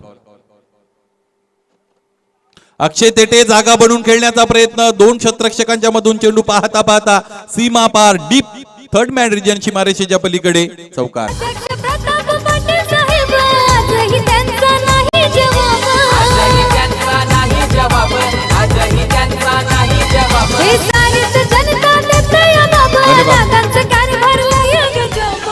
अक्षय तेटे जागा बनवून खेळण्याचा प्रयत्न, 2 क्षेत्ररक्षकांच्या मधून चेंडू पाहता पाहता सीमा पार, डीप थर्ड मॅन रिजन सीमारेषेच्या पलीकडे चौकार. अध्यक्ष प्रताप पाटील साहेब, आजही त्यांचा नाही जवाब, आजही त्यांचा नाही जवाब, आजही त्यांचा नाही जवाब. हे सारीच जनता देते या बाबा, दादांचं कारभार लय गजब.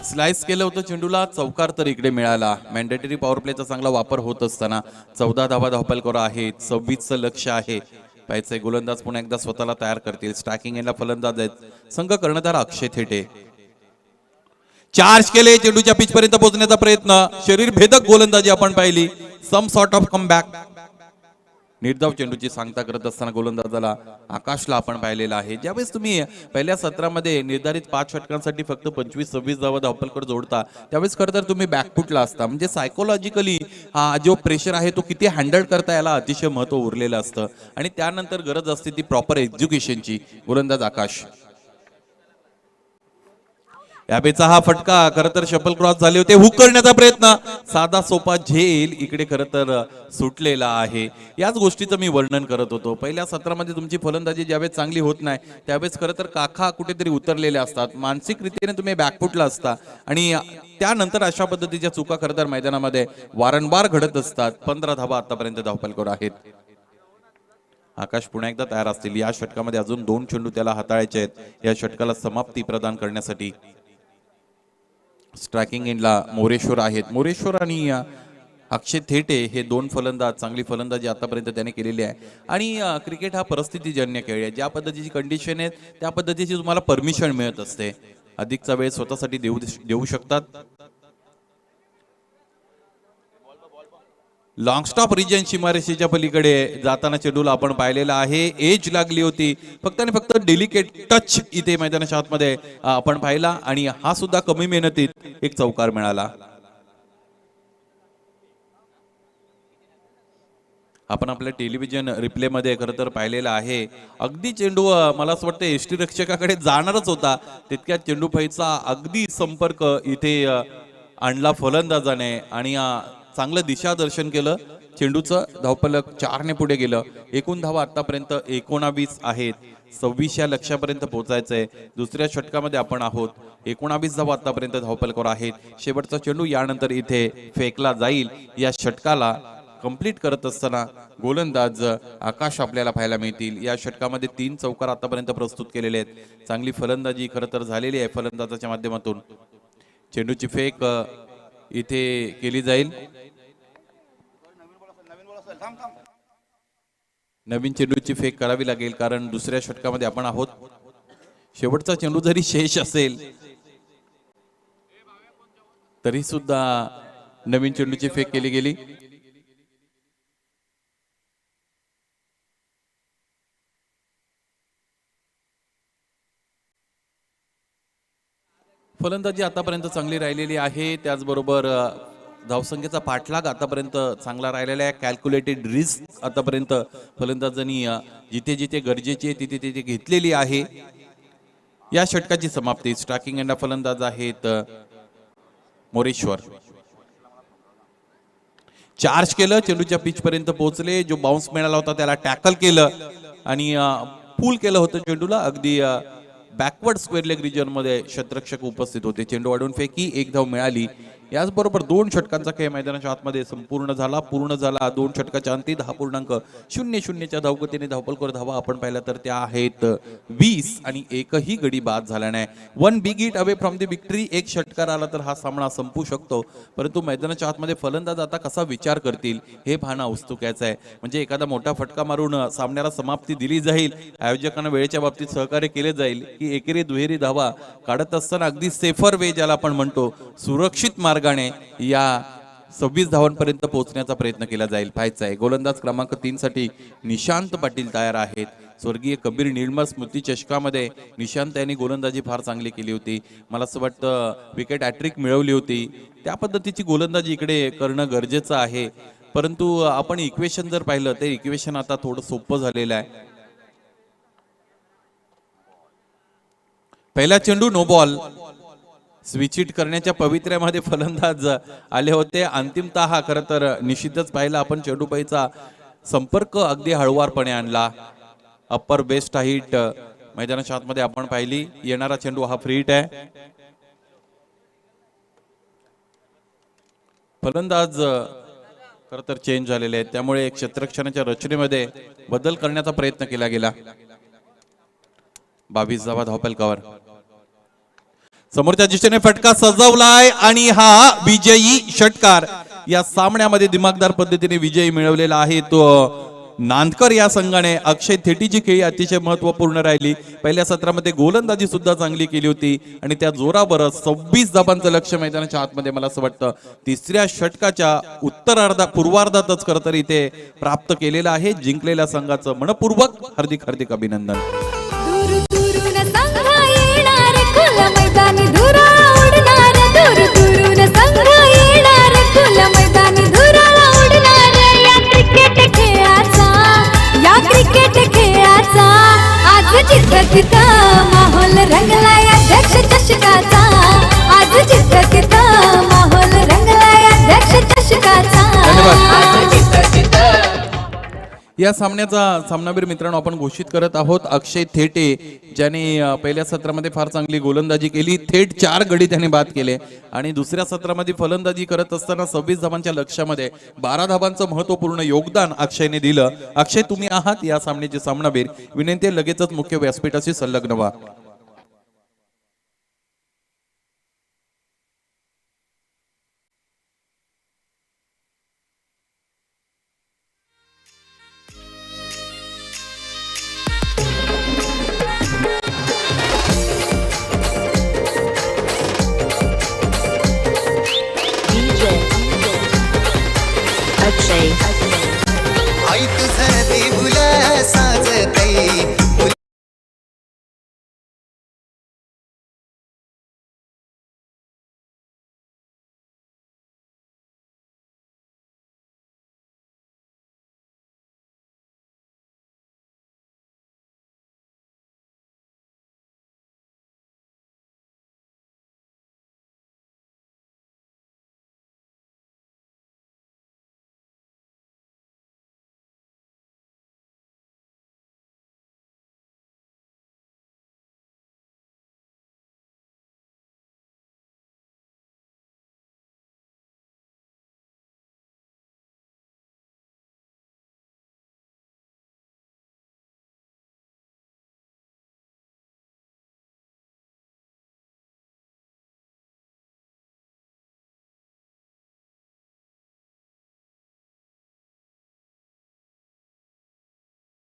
स्लाइस केलं होतं चेंडूला, चौकार तर इकडे मिळाला. मॅन्डेटरी पॉवर प्लेचा चांगला वापर होत असताना 14 धावा धावपलकर आहेत, 26चं लक्ष आहे. पाहायचंय गोलंदाज पुन्हा एकदा स्वतःला तयार करतील. स्ट्रायकिंग एंडला फलंदाज आहेत संघ कर्णधार अक्षय थेटे. चार्ज केले, चेंडूच्या पिच पर्यंत पोहोचण्याचा प्रयत्न, शरीर भेदक गोलंदाजी आपण पाहिली. Some sort of comeback. निर्धाव चेंडूची सांगता करत असताना गोलंदाजाला आकाशला आपण पाहिलेला आहे. ज्यावेळेस तुम्ही पहिल्या सत्रामध्ये निर्धारित 5 षटकांसाठी फक्त 25-26 धावा धावपलकर जोडता, त्यावेळेस खरं तर तुम्ही बॅकफुटला असता. म्हणजे सायकोलॉजिकली जो प्रेशर आहे तो किती हँडल करता याला अतिशय महत्व उरलेलं असतं. आणि त्यानंतर गरज असते ती प्रॉपर एज्युकेशनची. गोलंदाज आकाश. यावेळेचा हा फटका खरं तर शपल क्रॉस झाले होते, हुक करण्याचा प्रयत्न, साधा सोपा झेल इकडे खरं तर सुटलेला आहे. याच गोष्टीचं मी वर्णन करत होतो. पहिल्या सत्रामध्ये तुमची फलंदाजी ज्यावेळेस चांगली होत नाही त्यावेळेस खरं तर काखा कुठेतरी उतरलेले असतात, मानसिकरीतीने तुम्ही बॅकफुटला असता आणि त्यानंतर अशा पद्धतीच्या चुका खरं तर मैदानामध्ये वारंवार घडत असतात. 15 धावा आतापर्यंत धावपलकर आहेत. आकाश पुन्हा एकदा तयार असतील. या षटकामध्ये अजून 2 चेंडू त्याला हाताळायचे आहेत या षटकाला समाप्ती प्रदान करण्यासाठी. स्ट्रायकिंग एंडला मोरेश्वर आहेत. मोरेश्वर आणि अक्षय थेटे हे 2 फलंदाज, चांगली फलंदाजी आतापर्यंत त्याने केलेली आहे. आणि क्रिकेट हा परिस्थितीजन्य खेळ आहे. ज्या पद्धतीची कंडिशन आहे त्या पद्धतीची तुम्हाला परमिशन मिळत असते. अधिकचा वेळ स्वतःसाठी देऊ शकतात. लॉंग स्टॉप रिजन सीमारेषेच्या पलीकडे जाताना चेंडूला आपण पाहिलेला आहे. एज लागली होती, फक्त आणि फक्त डेलिकेट टच इथे मैदानाच्या आतमध्ये आपण पाहिला आणि हा सुद्धा कमी मेहनतीत एक चौकार मिळाला. आपण आपल्या टेलिव्हिजन रिप्ले मध्ये खरं तर पाहिलेला आहे. अगदी चेंडू मला असं वाटतं एसटी रक्षकाकडे जाणारच होता, तितक्यात चेंडू फैचा अगदी संपर्क इथे आणला फलंदाजाने आणि चांगलं दिशादर्शन केलं. चेंडूचं धावपलक 4 ने पुढे गेलं. एकूण धावा आतापर्यंत 19 आहेत. 26 या लक्ष्यापर्यंत पोहोचायचंय. दुसऱ्या षटकामध्ये आपण आहोत. 19 धावा आतापर्यंत धावपलकर आहेत. शेवटचा चेंडू यानंतर इथे फेकला जाईल. या षटकाला कंप्लीट करत असताना गोलंदाज आकाश आपल्याला पाहायला मिळतील. या षटकामध्ये 3 चौकार आतापर्यंत प्रस्तुत केलेले आहेत. चांगली फलंदाजी खरं तर झालेली आहे फलंदाजाच्या माध्यमातून. चेंडूची फेक इथे केली जाईल. नवीन चेंडूची फेक करावी लागेल कारण दुसऱ्या षटकामध्ये आपण आहोत. शेवटचा चेंडू जरी शेष असेल तरी सुद्धा नवीन चेंडूची फेक केली गेली. फलंदाजी आतापर्यंत चांगली राहिलेली आहे. त्याचबरोबर धावसंख्येचा पाठलाग आतापर्यंत चांगला राहिलेला आहे. कॅल्क्युलेटेड रिस्क आतापर्यंत फलंदाजांनी जिथे जिथे गरजेची आहे तिथे तिथे घेतलेली आहे. या षटकाची समाप्ती. स्ट्रायकिंग एंड फलंदाज आहेत मोरेश्वर. चार्ज केलं, चेंडूच्या पिच पर्यंत पोहोचले. जो बाउन्स मिळाला होता त्याला टॅकल केलं आणि पुल केलं होतं चेंडूला. अगदी बॅकवर्ड स्क्वेअर लेग रिजन मध्ये क्षेत्ररक्षक उपस्थित होते. चेंडू वाढून फेकी, एक धाव मिळाली. याचबरोबर 2 षटकांचा खेळ मैदानाच्या आतमध्ये संपूर्ण झाला. 2 षटकाच्या अंती 10.00च्या धावगतीने धावपलकर धावा आपण पाहिल्या तर त्या आहेत 20 आणि एकही गडी बाद झाला नाही. 1 big hit away from the victory. एक षटकार आला तर हा सामना संपू शकतो, परंतु मैदानाच्या आतमध्ये फलंदाज आता कसा विचार करतील हे पाहणं औत्सुक्याचं आहे. म्हणजे एखादा मोठा फटका मारून सामन्याला समाप्ती दिली जाईल, आयोजकांना वेळेच्या बाबतीत सहकार्य केले जाईल, की एकेरी दुहेरी धावा काढत असताना अगदी सेफर वे ज्याला आपण म्हणतो सुरक्षित मार्गाने या 26 धावांपर्यंत पोहोचण्याचा प्रयत्न केला जाईल. पाहायचं आहे. गोलंदाज क्रमांक 3 साठी निशांत पाटील तयार आहेत. स्वर्गीय कबीर निर्मळ स्मृती चषकामध्ये निशांत यांनी गोलंदाजी फार चांगली केली होती. मला असं वाटतं विकेट हॅट्रिक मिळवली होती. त्या पद्धतीची गोलंदाजी इकडे करणं गरजेचं आहे. परंतु आपण इक्वेशन जर पाहिलं तर इक्वेशन आता थोडं सोपं झालेलं आहे. पहिला चेंडू नो बॉल. स्विच हिट करण्याच्या पवित्र्यामध्ये फलंदाज आले होते. अंतिमतः खरं तर निश्चितच पाहिला आपण चेंडूबाईचा संपर्क अगदी हळुवारपणे आणला. अप्पर बेस्ट हिट मैदानाच्या आतमध्ये आपण पाहिली. येणारा चेंडू हा फ्री हिट आहे. फलंदाज खरं तर चेंज झालेले आहेत, त्यामुळे क्षेत्ररक्षणाच्या रचनेमध्ये बदल करण्याचा प्रयत्न केला गेला. 22 धावा धावपलकावर. समोरच्या दिशेने फटका सजवलाय आणि हा विजयी षटकार. या सामन्यामध्ये दिमागदार पद्धतीने विजय मिळवलेला आहे तो नांदकर या संघाने. अक्षय थेटीची खेळी अतिशय महत्वपूर्ण राहिली. पहिल्या सत्रामध्ये गोलंदाजी सुद्धा चांगली केली होती आणि त्या जोरावर 26 धावांचं लक्ष्य मैदानाच्या आतमध्ये मला असं वाटतं तिसऱ्या षटकाच्या पूर्वार्धातच खरं तर इथे प्राप्त केलेलं आहे. जिंकलेल्या संघाचं मनपूर्वक हार्दिक अभिनंदन. दूर दुरून संघ येणार खुल मैदानी धुराळा उडणार. दूर दुरून संघ येणार खुल मैदानी धुराळा उडणार. या क्रिकेट खेळाचा आज जिथं तिथं माहोल रंगलाय अध्यक्ष चषकाचा. आज जिथं तिथं माहोल रंगलाय अध्यक्ष चषकाचा. या सामन्याचा सामनावीर मित्रांनो आपण घोषित करत आहोत. अक्षय थेटे ज्याने पहिल्या सत्रामध्ये फार चांगली गोलंदाजी केली. थेट 4 गडी त्याने बाद केले आणि दुसऱ्या सत्रामध्ये फलंदाजी करत असताना 26 धावांच्या लक्ष्यामध्ये 12 धावांचं महत्वपूर्ण योगदान अक्षयने दिलं. अक्षय तुम्ही आहात या सामन्याचे सामनावीर. विनंती लगेचच मुख्य व्यासपीठाशी संलग्न व्हा. आई तुझं देऊला साजतई